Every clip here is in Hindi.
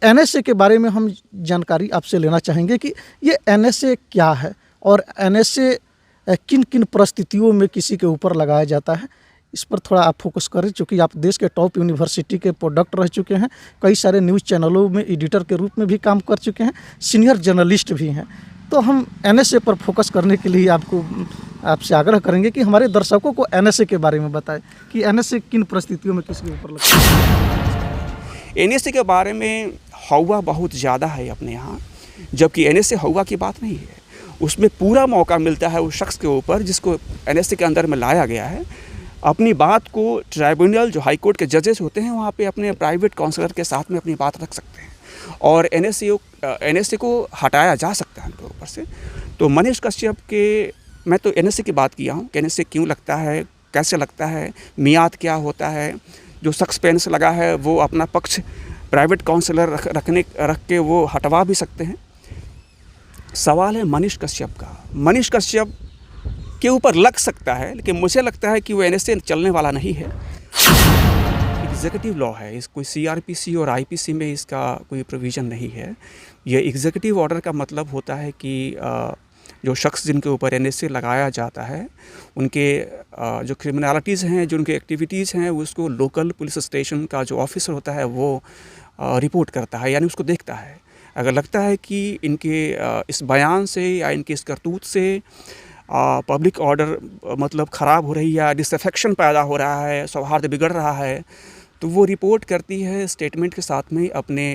एनएसए के बारे में हम जानकारी आपसे लेना चाहेंगे कि ये एनएसए क्या है और एनएसए किन किन परिस्थितियों में किसी के ऊपर लगाया जाता है, इस पर थोड़ा आप फोकस करें। चूँकि आप देश के टॉप यूनिवर्सिटी के प्रोडक्ट रह चुके हैं, कई सारे न्यूज़ चैनलों में एडिटर के रूप में भी काम कर चुके हैं, सीनियर जर्नलिस्ट भी हैं। तो हम एनएसए पर फोकस करने के लिए आपसे आग्रह करेंगे कि हमारे दर्शकों को एनएसए के बारे में बताएं कि एनएसए किन परिस्थितियों में किसके ऊपर लगता है। एनएसए के बारे में हवा बहुत ज़्यादा है अपने यहाँ, जबकि एनएसए हवा की बात नहीं है। उसमें पूरा मौका मिलता है उस शख्स के ऊपर जिसको एनएसए के अंदर में लाया गया है, अपनी बात को ट्राइब्यूनल जो हाई कोर्ट के जजेस होते हैं वहाँ पे अपने प्राइवेट काउंसलर के साथ में अपनी बात रख सकते हैं और एनएसए को हटाया जा सकता है उनके ऊपर से। तो मनीष कश्यप के, मैं तो एनएसए की बात किया हूँ कि एनएसए क्यों लगता है, कैसे लगता है, मियाद क्या होता है। जो शख्स पे एनएसए लगा है वो अपना पक्ष प्राइवेट काउंसलर रख के वो हटवा भी सकते हैं। सवाल है मनीष कश्यप का। मनीष कश्यप के ऊपर लग सकता है, लेकिन मुझे लगता है कि वो एनएसए चलने वाला नहीं है। एग्जीक्यूटिव लॉ है, इस कोई सीआरपीसी और आईपीसी में इसका कोई प्रोविज़न नहीं है। ये एग्जीक्यूटिव ऑर्डर का मतलब होता है कि जो शख्स जिनके ऊपर एनएसए लगाया जाता है उनके जो क्रिमिनलिटीज़ हैं, जो उनके एक्टिविटीज़ हैं, उसको लोकल पुलिस स्टेशन का जो ऑफिसर होता है वो रिपोर्ट करता है, यानी उसको देखता है। अगर लगता है कि इनके इस बयान से या इनके इस करतूत से पब्लिक ऑर्डर मतलब ख़राब हो रही है, डिसअफेक्शन पैदा हो रहा है, सौहार्द बिगड़ रहा है, तो वो रिपोर्ट करती है स्टेटमेंट के साथ में अपने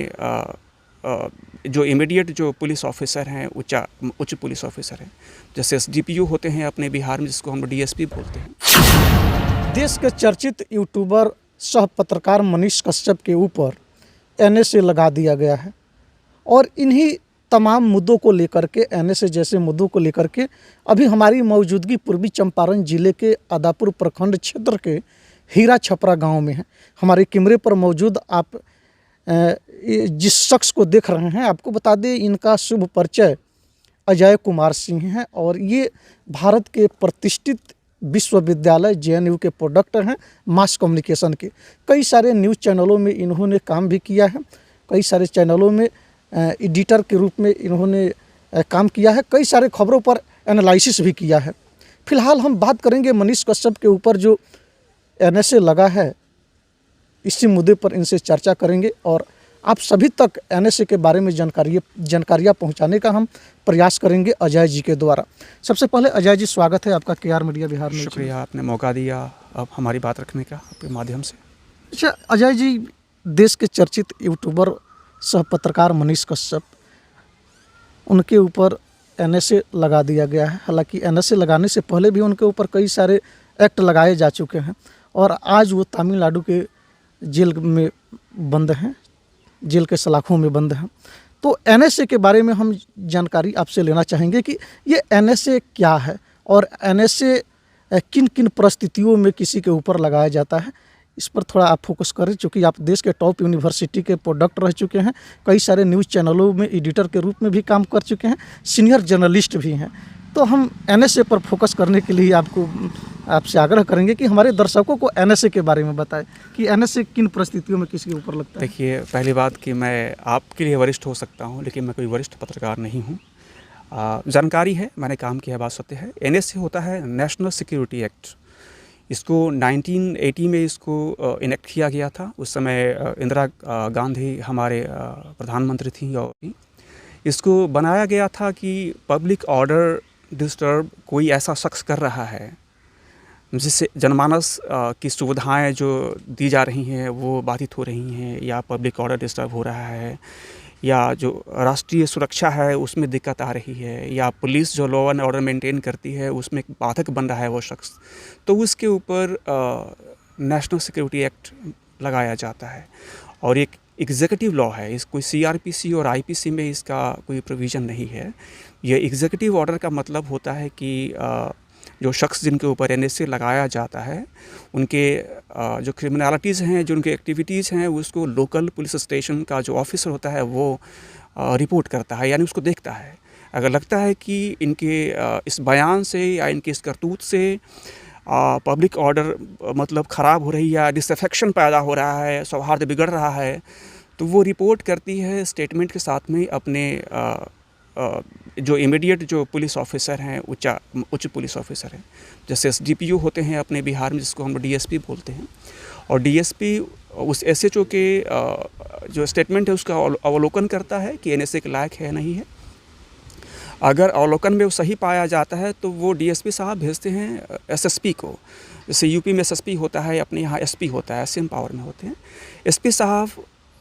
जो इमीडिएट जो पुलिस ऑफिसर हैं, उच्च पुलिस ऑफिसर हैं, जैसे एसडीपीओ होते हैं अपने बिहार में, जिसको हम डीएसपी बोलते हैं। देश के चर्चित यूट्यूबर सह पत्रकार मनीष कश्यप के ऊपर एनएसए लगा दिया गया है और इन्हीं तमाम मुद्दों को लेकर के, एनएसए जैसे मुद्दों को लेकर के अभी हमारी मौजूदगी पूर्वी चंपारण जिले के आदापुर प्रखंड क्षेत्र के हीरा छपरा गांव में है। हमारे कैमरे पर मौजूद आप जिस शख्स को देख रहे हैं, आपको बता दें इनका शुभ परिचय अजय कुमार सिंह हैं और ये भारत के प्रतिष्ठित विश्वविद्यालय जेएनयू के प्रोडक्ट हैं, मास कम्युनिकेशन के। कई सारे न्यूज़ चैनलों में इन्होंने काम भी किया है, कई सारे चैनलों में एडिटर के रूप में इन्होंने काम किया है, कई सारे खबरों पर एनालिसिस भी किया है। फिलहाल हम बात करेंगे मनीष कश्यप के ऊपर जो एनएसए लगा है, इसी मुद्दे पर इनसे चर्चा करेंगे और आप सभी तक एनएसए के बारे में जानकारियाँ पहुंचाने का हम प्रयास करेंगे अजय जी के द्वारा। सबसे पहले अजय जी, स्वागत है आपका केआर मीडिया बिहार में। शुक्रिया, आपने मौका दिया अब हमारी बात रखने का आपके माध्यम से। अच्छा अजय जी, देश के चर्चित यूट्यूबर सह पत्रकार मनीष कश्यप, उनके ऊपर एनएसए लगा दिया गया है। हालांकि एनएसए लगाने से पहले भी उनके ऊपर कई सारे एक्ट लगाए जा चुके हैं और आज वो तमिलनाडु के जेल में बंद हैं, जेल के सलाखों में बंद हैं। तो एनएसए के बारे में हम जानकारी आपसे लेना चाहेंगे कि ये एनएसए क्या है और एनएसए किन किन परिस्थितियों में किसी के ऊपर लगाया जाता है, इस पर थोड़ा आप फोकस करें। चूँकि आप देश के टॉप यूनिवर्सिटी के प्रोडक्ट रह चुके हैं, कई सारे न्यूज़ चैनलों में एडिटर के रूप में भी काम कर चुके हैं, सीनियर जर्नलिस्ट भी हैं। तो हम एनएसए पर फोकस करने के लिए आपसे आग्रह करेंगे कि हमारे दर्शकों को एनएसए के बारे में बताएं कि एनएसए किन परिस्थितियों में किसके ऊपर लगता है। देखिए, पहली बात कि मैं आपके लिए वरिष्ठ हो सकता हूं, लेकिन मैं कोई वरिष्ठ पत्रकार नहीं हूं। जानकारी है, मैंने काम किया, बात सत्य है। एनएसए होता है नेशनल सिक्योरिटी एक्ट। इसको 1980 में इसको इनेक्ट किया गया था। उस समय इंदिरा गांधी हमारे प्रधानमंत्री थी और इसको बनाया गया था कि पब्लिक ऑर्डर डिस्टर्ब कोई ऐसा शख्स कर रहा है जिससे जनमानस की सुविधाएं जो दी जा रही हैं वो बाधित हो रही हैं, या पब्लिक ऑर्डर डिस्टर्ब हो रहा है, या जो राष्ट्रीय सुरक्षा है उसमें दिक्कत आ रही है, या पुलिस जो लॉ एंड ऑर्डर मेंटेन करती है उसमें बाधक बन रहा है वो शख्स, तो उसके ऊपर नेशनल सिक्योरिटी एक्ट लगाया जाता है। और एक एग्जीक्यूटिव लॉ है, इस कोई सीआरपीसी और आईपीसी में इसका कोई प्रोविज़न नहीं है। ये एग्जीक्यूटिव ऑर्डर का मतलब होता है कि जो शख्स जिनके ऊपर एनएसए लगाया जाता है उनके जो क्रिमिनलिटीज़ हैं, जो उनके एक्टिविटीज़ हैं, उसको लोकल पुलिस स्टेशन का जो ऑफिसर होता है वो रिपोर्ट करता है, यानी उसको देखता है। अगर लगता है कि इनके इस बयान से या इनके इस करतूत से पब्लिक ऑर्डर मतलब ख़राब हो रही है, डिसअफेक्शन पैदा हो रहा है, सौहार्द बिगड़ रहा है, तो वो रिपोर्ट करती है स्टेटमेंट के साथ में अपने जो इमीडिएट जो पुलिस ऑफिसर हैं, उच्च पुलिस ऑफिसर हैं, जैसे एसडीपीओ होते हैं अपने बिहार में, जिसको हम डीएसपी बोलते हैं, और डीएसपी उस एसएचओ के जो स्टेटमेंट है उसका अवलोकन करता है कि एनएसए के लायक है नहीं है। अगर अवलोकन में वो सही पाया जाता है तो वो डीएसपी साहब भेजते हैं एसएसपी को। जैसे यूपी में एसएसपी होता है, अपने यहाँ एसपी होता है, एसएम पावर में होते हैं। एसपी साहब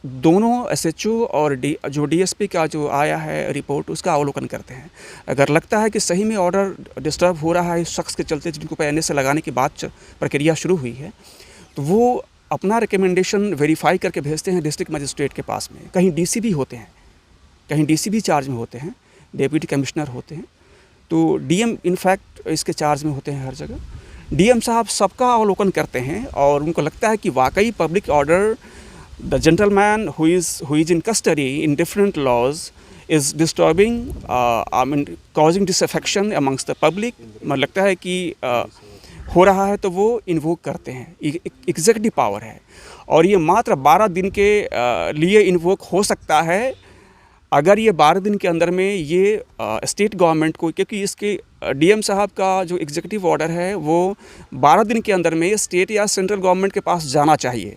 दोनों एसएचओ और जो डीएसपी का जो आया है रिपोर्ट, उसका अवलोकन करते हैं। अगर लगता है कि सही में ऑर्डर डिस्टर्ब हो रहा है इस शख्स के चलते जिनको पर एनएसए लगाने की बात प्रक्रिया शुरू हुई है, तो वो अपना रिकमेंडेशन वेरीफाई करके भेजते हैं डिस्ट्रिक्ट मजिस्ट्रेट के पास में। कहीं डीसी भी होते हैं, कहीं डीसी भी चार्ज में होते हैं, डेप्यूटी कमिश्नर होते हैं, तो डीएम इनफैक्ट इसके चार्ज में होते हैं हर जगह। डीएम साहब सबका अवलोकन करते हैं और उनको लगता है कि वाकई public order, the gentleman who is in custody in different laws is disturbing, I mean causing disaffection amongst the public. मुझे लगता है कि हो रहा है तो वो इन्वोक करते हैं। एग्जीक्यूटिव पावर है और ये मात्र 12 दिन के लिए इन्वोक हो सकता है। अगर ये 12 दिन के अंदर में ये स्टेट गवर्नमेंट को, क्योंकि इसके डीएम साहब का जो एग्जीक्यूटिव ऑर्डर है वो 12 दिन के अंदर में स्टेट या सेंट्रल गवर्नमेंट के पास जाना चाहिए,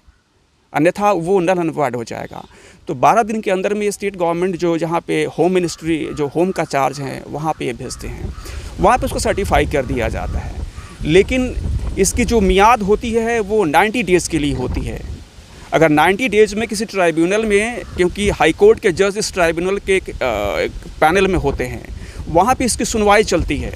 अन्यथा वो नल एंड वॉइड हो जाएगा। तो 12 दिन के अंदर में स्टेट गवर्नमेंट जो जहाँ पे होम मिनिस्ट्री, जो होम का चार्ज है, वहाँ पे ये भेजते हैं, वहाँ पे उसको सर्टिफाई कर दिया जाता है। लेकिन इसकी जो मियाद होती है वो 90 डेज़ के लिए होती है। अगर 90 डेज़ में किसी ट्राइब्यूनल में, क्योंकि हाई कोर्ट के जज इस ट्राइब्यूनल के पैनल में होते हैं, वहाँ पे इसकी सुनवाई चलती है।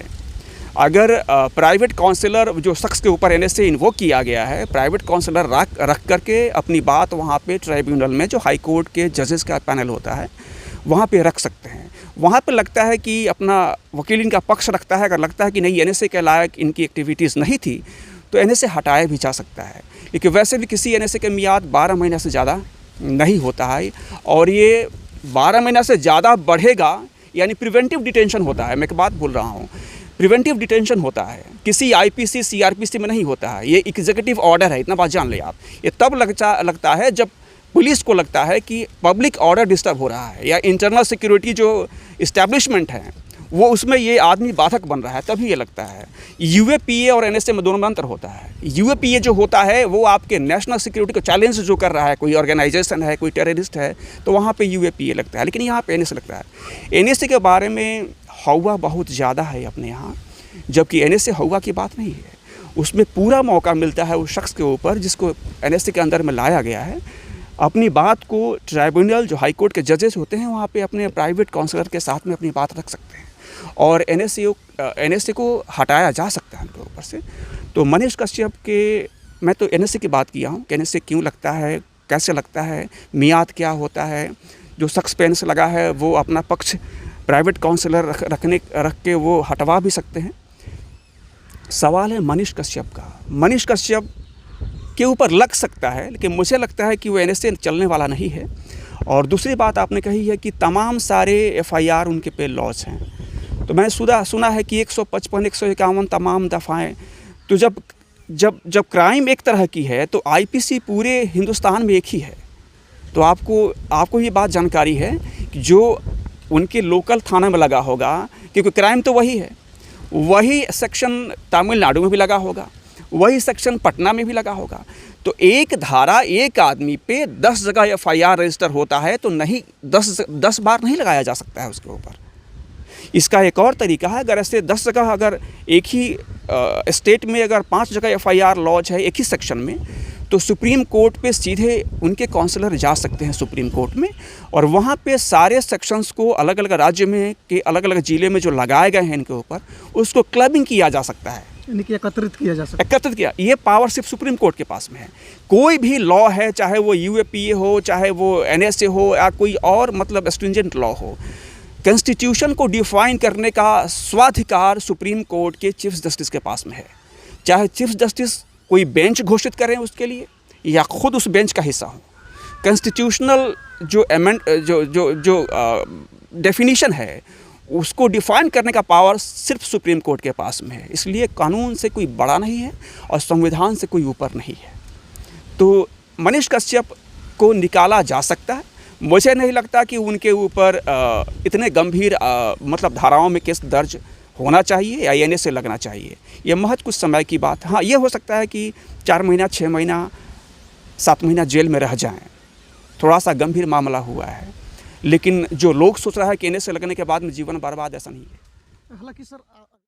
अगर प्राइवेट काउंसलर जो शख्स के ऊपर एनएसए इन्वोक किया गया है, प्राइवेट काउंसलर रख करके अपनी बात वहाँ पे ट्राइब्यूनल में, जो हाई कोर्ट के जजेस का पैनल होता है, वहाँ पे रख सकते हैं। वहाँ पे लगता है कि अपना वकील इनका पक्ष रखता है। अगर लगता है कि नहीं, एनएसए के लायक इनकी एक्टिविटीज़ नहीं थी, तो एनएसए हटाया भी जा सकता है। लेकिन वैसे भी किसी एनएसए की मियाद 12 महीना से ज़्यादा नहीं होता है, और ये 12 महीना से ज़्यादा बढ़ेगा, यानी प्रिवेंटिव डिटेंशन होता है। मैं एक बात बोल रहा हूँ, प्रिवेंटिव डिटेंशन होता है, किसी आईपीसी सीआरपीसी में नहीं होता है। ये एग्जीक्यूटिव ऑर्डर है, इतना बात जान ले आप। ये तब लगता है जब पुलिस को लगता है कि पब्लिक ऑर्डर डिस्टर्ब हो रहा है, या इंटरनल सिक्योरिटी जो इस्टेब्लिशमेंट है वो उसमें ये आदमी बाधक बन रहा है, तभी ये लगता है। यूएपीए और एनएसए में दोनों में अंतर होता है। यूएपीए जो होता है वो आपके नेशनल सिक्योरिटी को चैलेंज जो कर रहा है, कोई ऑर्गेनाइजेशन है, कोई टेररिस्ट है, तो वहाँ पे यूएपीए लगता है। लेकिन यहाँ पे एनएसए लगता है। एनएसए के बारे में हवा बहुत ज़्यादा है अपने यहाँ, जबकि एनएसए हवा की बात नहीं है। उसमें पूरा मौका मिलता है उस शख्स के ऊपर जिसको एनएसए के अंदर में लाया गया है, अपनी बात को ट्राइब्यूनल, जो हाई कोर्ट के जजेस होते हैं, वहाँ पे अपने प्राइवेट काउंसलर के साथ में अपनी बात रख सकते हैं, और एनएसए को हटाया जा सकता है उनके ऊपर से। तो मनीष कश्यप के, मैं तो एनएसए की बात किया हूँ कि एनएसए क्यों लगता है, कैसे लगता है, मियाद क्या होता है। जो शख्स पे एनएसए लगा है वो अपना पक्ष प्राइवेट काउंसलर रख के वो हटवा भी सकते हैं। सवाल है मनीष कश्यप का। मनीष कश्यप के ऊपर लग सकता है, लेकिन मुझे लगता है कि वो एनएसए चलने वाला नहीं है। और दूसरी बात आपने कही है कि तमाम सारे एफआईआर उनके पे लॉज हैं, तो मैंने सुना है कि 155, 151 तमाम दफ़ाएँ। तो जब क्राइम एक तरह की है तो आईपीसी पूरे हिंदुस्तान में एक ही है। तो आपको ये बात जानकारी है कि जो उनके लोकल थाना में लगा होगा, क्योंकि क्राइम तो वही है, वही सेक्शन तमिलनाडु में भी लगा होगा, वही सेक्शन पटना में भी लगा होगा। तो एक धारा एक आदमी पे 10 जगह एफआईआर रजिस्टर होता है, तो नहीं 10 बार नहीं लगाया जा सकता है उसके ऊपर। इसका एक और तरीका है, अगर ऐसे 10 जगह, अगर एक ही स्टेट में अगर 5 जगह एफआईआर लॉज है एक ही सेक्शन में, तो सुप्रीम कोर्ट पे सीधे उनके काउंसलर जा सकते हैं सुप्रीम कोर्ट में, और वहाँ पे सारे सेक्शंस को अलग अलग राज्य में के अलग अलग ज़िले में जो लगाए गए हैं इनके ऊपर, उसको क्लबिंग किया जा सकता है, इनकी एकत्रित किया जा सकता है। एकत्रित किया, ये पावर सिर्फ सुप्रीम कोर्ट के पास में है। कोई भी लॉ है, चाहे वो यूएपीए हो, चाहे वो एनएसए हो, या कोई और मतलब स्ट्रिंजेंट लॉ हो, कॉन्स्टिट्यूशन को डिफाइन करने का स्वाधिकार सुप्रीम कोर्ट के चीफ जस्टिस के पास में है। चाहे चीफ जस्टिस कोई बेंच घोषित करें उसके लिए, या खुद उस बेंच का हिस्सा हो, कॉन्स्टिट्यूशनल जो डेफिनीशन है उसको डिफाइन करने का पावर सिर्फ सुप्रीम कोर्ट के पास में है। इसलिए कानून से कोई बड़ा नहीं है और संविधान से कोई ऊपर नहीं है। तो मनीष कश्यप को निकाला जा सकता है, मुझे नहीं लगता कि उनके ऊपर इतने गंभीर मतलब धाराओं में केस दर्ज होना चाहिए या एनए से लगना चाहिए। ये महज कुछ समय की बात है। हाँ, ये हो सकता है कि 4 महीना, 6 महीना, 7 महीना जेल में रह जाएं, थोड़ा सा गंभीर मामला हुआ है। लेकिन जो लोग सोच रहा है कि एनए से लगने के बाद में जीवन बर्बाद, ऐसा नहीं है। हालांकि सर